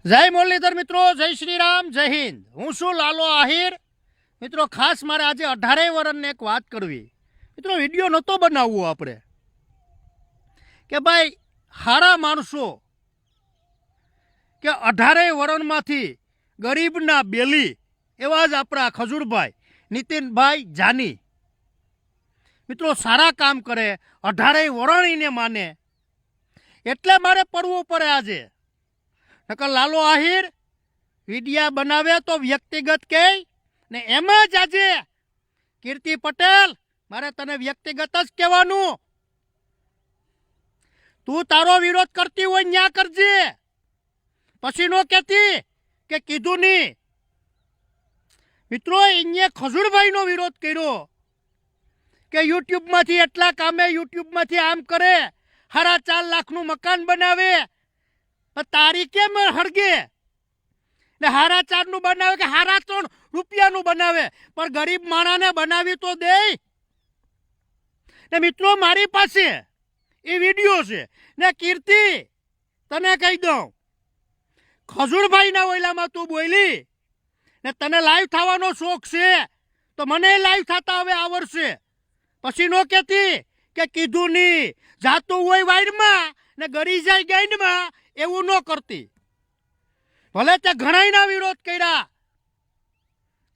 જય મુરલીધર મિત્રો, જય શ્રી રામ, જય હિન્દ. હું છું લાલો આહિર. મિત્રો ખાસ મારે આજે 18 વર્ષને એક વાત કરવી. મિત્રો વિડીયો નહોતો બનાવવો આપણે કે ભાઈ હારા માણસો કે 18 વર્ષમાંથી ગરીબના બેલી એવા જ આપણા ખજૂરભાઈ નીતિનભાઈ જાની મિત્રો સારા કામ કરે, 18 વર્ષને માને, એટલે મારે પડવું પડે આજે. નકર લાલો આહિર વિડિયા બનાવે તો વ્યક્તિગત કહે ને એમ જ આજે કીર્તિ પટેલ મારે તને વ્યક્તિગત જ કહેવાનું. તું તારો વિરોધ કરતી હોય ન્યા કરજે, પછી નો કહેતી કે કીધું નહીં. મિત્રો અહીંયા ખજૂરભાઈનો વિરોધ કર્યો કે યુટ્યુબમાંથી એટલા કામે, યુટ્યુબમાંથી આમ કરે, 4.5 લાખનું મકાન બનાવે, તારી કેમ હળગે ને 4.5 નું બનાવે કે 3.5 રૂપિયાનું બનાવે, પણ ગરીબ માણાને બનાવી તો દે ને. મિત્રો મારી પાસે એ વિડીયો છે ને. કીર્તિ તને કહી દઉં, ખજૂરભાઈના ઓયલામાં તું બોલી ને તને લાઈવ થવાનો શોખ છે તો મને લાઈવ થતા હવે આવડશે. પછી નો કહેતી કે કીધું નહીં, જાતું હોય વાયરમાં ને ગરી જાય ગાઈડમાં, એવું ન કરતી. ભલે તે ઘણાયના વિરોધ કર્યા,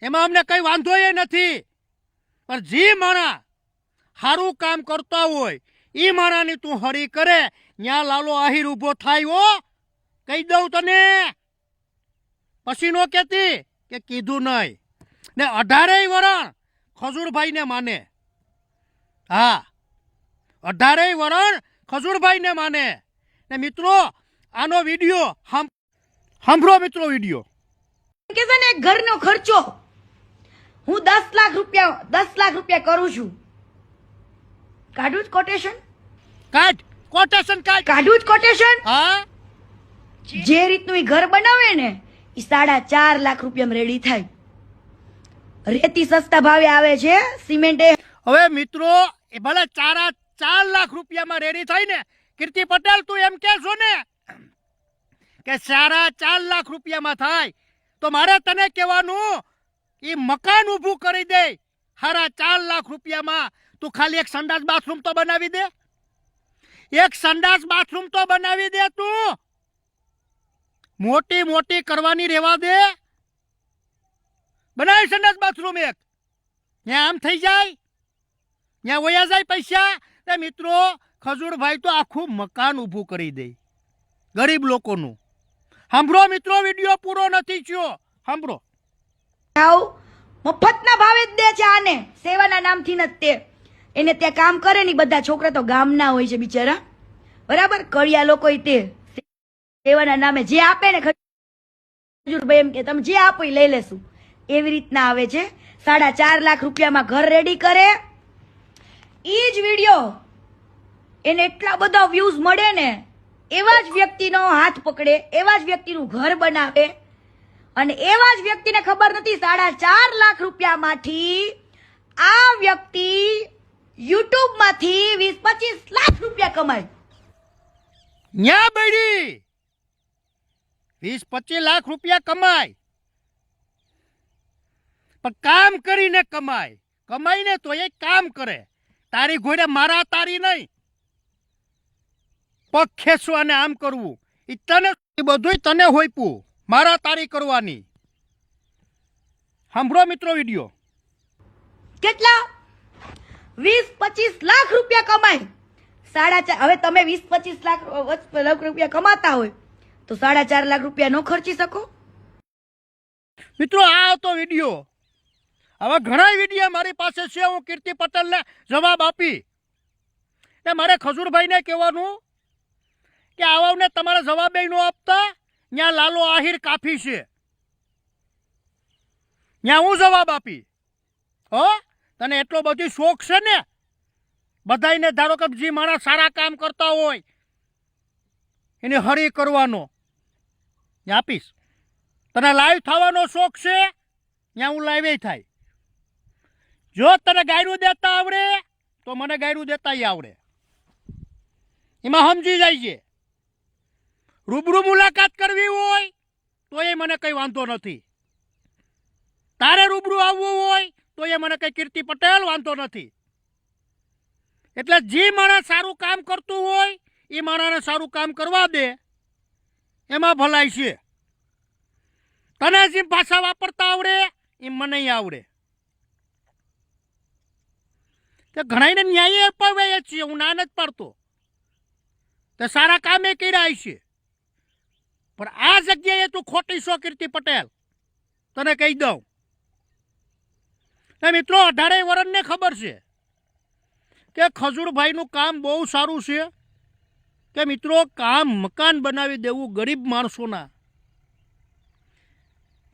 એમાં અમને કઈ વાંધો એ નથી, પણ જે માણા સારું કામ કરતા હોય એ માણાની તું હરી કરે, ન્યા લાલો આહિર ઊભો થાય. હો કહી દઉં તને, પછી નો કહેતી કે કીધું નહીં ને. 18 વર્ષ ખજૂરભાઈને માને. હા, 18 વર્ષ ખજૂરભાઈને માને. ને મિત્રો આનો વિડિયો સાંભળો. મિત્રો વિડિયો કે છે ને, ઘરનો ખર્ચો હું 10 લાખ રૂપિયા કરું છું. કાઢું જ કોટેશન, કાઢું જ કોટેશન. હા, જે રીતનું ઈ ઘર બનાવે ને ઈ 4.5 લાખ રૂપિયામાં રેડી થાય. રેતી સસ્તા ભાવે આવે છે, સિમેન્ટ હવે મિત્રો એ ભલે 4.5 લાખ રૂપિયામાં રેડી થાય ને. કીર્તિ પટેલ તું એમ કે છો ને કે 4.5 લાખ રૂપિયામાં થાય, તો મારે તને કહેવાનું એ મકાન ઊભું કરી દે 4.5 લાખ રૂપિયામાં. તું ખાલી એક સંડાસ બાથરૂમ તો બનાવી દે, એક સંડાસ બાથરૂમ તો બનાવી દે. તું મોટી મોટી કરવાની રેવા દે, બનાવી સંડાસ બાથરૂમ એક. ત્યાં આમ થઈ જાય, ત્યાં વયા જાય પૈસા. તે મિત્રો ખજૂરભાઈ તો આખું મકાન ઊભું કરી દે ગરીબ લોકોનું. સાંભળો મિત્રો, વિડીયો પૂરો નથી થયો, સાંભળો. મફતના ભાવે જ દે છે આને, સેવાના નામથી નથી. તે એને ત્યાં કામ કરે ને બધા છોકરા તો ગામના હોય છે બિચારા, બરાબર. કળિયા લોકો તે સેવાના નામે જે આપે ને, ખજૂરભાઈ એમ કે તમે જે આપો એ લઈ લેશું, એવી રીતના આવે છે. 4.5 લાખ રૂપિયામાં ઘર રેડી કરે. ઈ જ વિડીયો એને એટલા બધા વ્યૂઝ મળે ને, એવા જ વ્યક્તિનો હાથ પકડે, એવા જ વ્યક્તિનું ઘર બનાવે, અને એવા જ વ્યક્તિને ખબર નથી 4.5 લાખ રૂપિયામાંથી આ વ્યક્તિ યુટ્યુબમાંથી 20-25 લાખ રૂપિયા કમાય. ન્યા બડી 20-25 લાખ રૂપિયા કમાય, પણ કામ કરીને કમાય. કમાઈને તો એ કામ કરે, તારી ઘોડે મારા તારી નહીં. પગ ખેંચવા ને આમ કરવું એ તને, બધું તને હોઈપું, મારા તારી કરવાની. સાંભળો મિત્રો વિડીયો. કેટલા 20-25 લાખ રૂપિયા કમાય. 4.5, હવે તમે 20-25 લાખ રૂપિયા કમાતા હોય તો 4.5 લાખ રૂપિયા નો ખર્ચી શકો. મિત્રો આ હતો વિડીયો. હવે ઘણા વિડીયો મારી પાસે છે, હું કીર્તિ પટેલને જવાબ આપી ને. મારે ખજૂરભાઈને કહેવાનું કે આવાને તમારે જવાબ ન આપતા, ત્યાં લાલો આહિર કાફી છે, ત્યાં હું જવાબ આપી. હો તને એટલો બધી શોખ છે ને બધાને, ધારો કે જે મારા સારા કામ કરતા હોય એને હરી કરવાનો, ત્યાં આપીશ. તને લાઈવ થવાનો શોખ છે, ત્યાં હું લાઈવ થાય. જો તને ગાયરું દેતા આવડે તો મને ગાયરું દેતા આવડે, એમાં સમજી જાય છે. રૂબરૂ મુલાકાત કરવી હોય તોય મને કંઈ વાંધો નથી. તારે રૂબરૂ આવવું હોય તોય મને કંઈ કીર્તિ પટેલ વાંધો નથી. એટલે જે માણસ સારું કામ કરતું હોય એ માણસને સારું કામ કરવા દે, એમાં ભલાઈ છે. તને જેમ ભાષા વાપરતા આવડે એમ મને આવડે. ઘણાને ન્યાય અપાવ્યા છીએ, હું ના નથી પાડતો. તે સારા કામે કર્યા છે, પણ આ જગ્યાએ તું ખોટી છો કીર્તિ પટેલ, તને કહી દઉં. મિત્રો 18 વર્ષને ખબર છે કે ખજૂરભાઈનું કામ બહુ સારું છે કે મિત્રો કામ મકાન બનાવી દેવું ગરીબ માણસોના.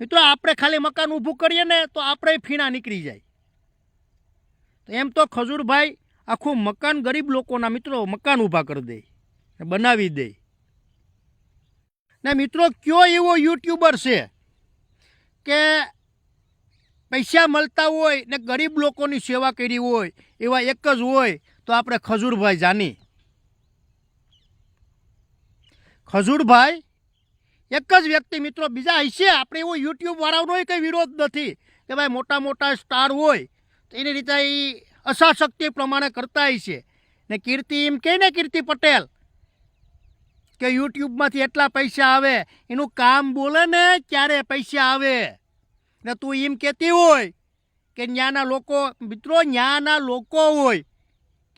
મિત્રો આપણે ખાલી મકાન ઊભું કરીએ ને તો આપણે ફીણા નીકળી જાય. એમ તો ખજૂરભાઈ આખું મકાન ગરીબ લોકોના મિત્રો મકાન ઊભા કરી દે, બનાવી દે. ને મિત્રો કયો એવો યુટ્યુબર છે કે પૈસા મળતા હોય ને ગરીબ લોકોની સેવા કરી હોય, એવા એક જ હોય તો આપણે ખજૂરભાઈ જાની. ખજૂરભાઈ એક જ વ્યક્તિ મિત્રો, બીજા હશે આપણે એવો યુટ્યુબ વાળાનો કંઈ વિરોધ નથી કે ભાઈ મોટા મોટા સ્ટાર હોય તો એની રીતે એ અસાશક્તિ પ્રમાણે કરતા હશે. ને કીર્તિ એમ કહે ને કીર્તિ પટેલ કે યુટ્યુબમાંથી એટલા પૈસા આવે, એનું કામ બોલે ને ક્યારે પૈસા આવે. ને તું એમ કહેતી હોય કે ન્યાના લોકો, મિત્રો ન્યાના લોકો હોય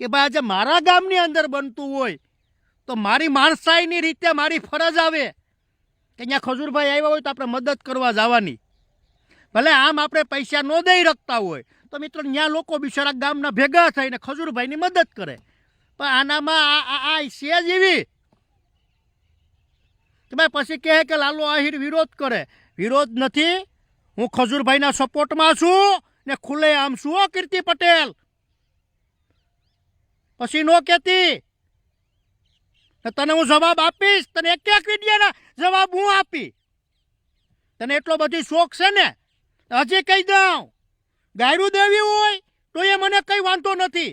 કે ભાઈ આજે મારા ગામની અંદર બનતું હોય તો મારી માણસાઈની રીતે મારી ફરજ આવે કે અહીંયા ખજૂરભાઈ આવ્યા હોય તો આપણે મદદ કરવા જવાની. ભલે આમ આપણે પૈસા ન દઈ શકતા હોય તો મિત્રો ત્યાં લોકો બિચારા ગામના ભેગા થઈને ખજૂરભાઈની મદદ કરે. પણ આનામાં આ છે જ એવી કે ભાઈ પછી કહે કે લાલો આહિર વિરોધ કરે. વિરોધ નથી, હું ખજૂરભાઈના સપોર્ટમાં છું ને ખુલ્લે આમ છું હો કીર્તિ પટેલ. પછી નો કહેતી, તને હું જવાબ આપીશ, તને એક એક વિડિયાના જવાબ હું આપી. તને એટલો બધી શોખ છે ને, હજી કહી દઉં, ગાયરું દેવી હોય તો એ મને કંઈ વાંધો નથી.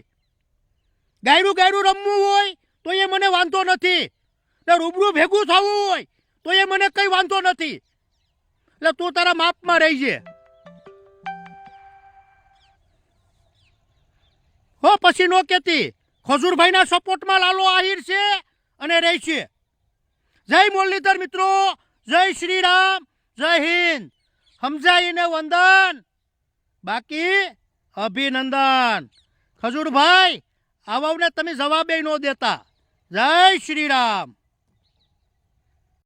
ગાયરું રમવું હોય તો એ મને વાંધો નથી. ને રૂબરૂ ભેગું થવું હોય તો એ મને કંઈ વાંધો નથી. એટલે તું તારા માપમાં રહીજે હો. પછી નો કહેતી, ખજૂરભાઈના સપોર્ટમાં લાલો આહિર છે અને રહી છે. જય મુરલીધર મિત્રો, જય શ્રી રામ, જય હિન્દ. સમજાઈને વંદન, બાકી અભિનંદન. ખજૂરભાઈ આવાને તમે જવાબે ન દેતા. જય શ્રી રામ.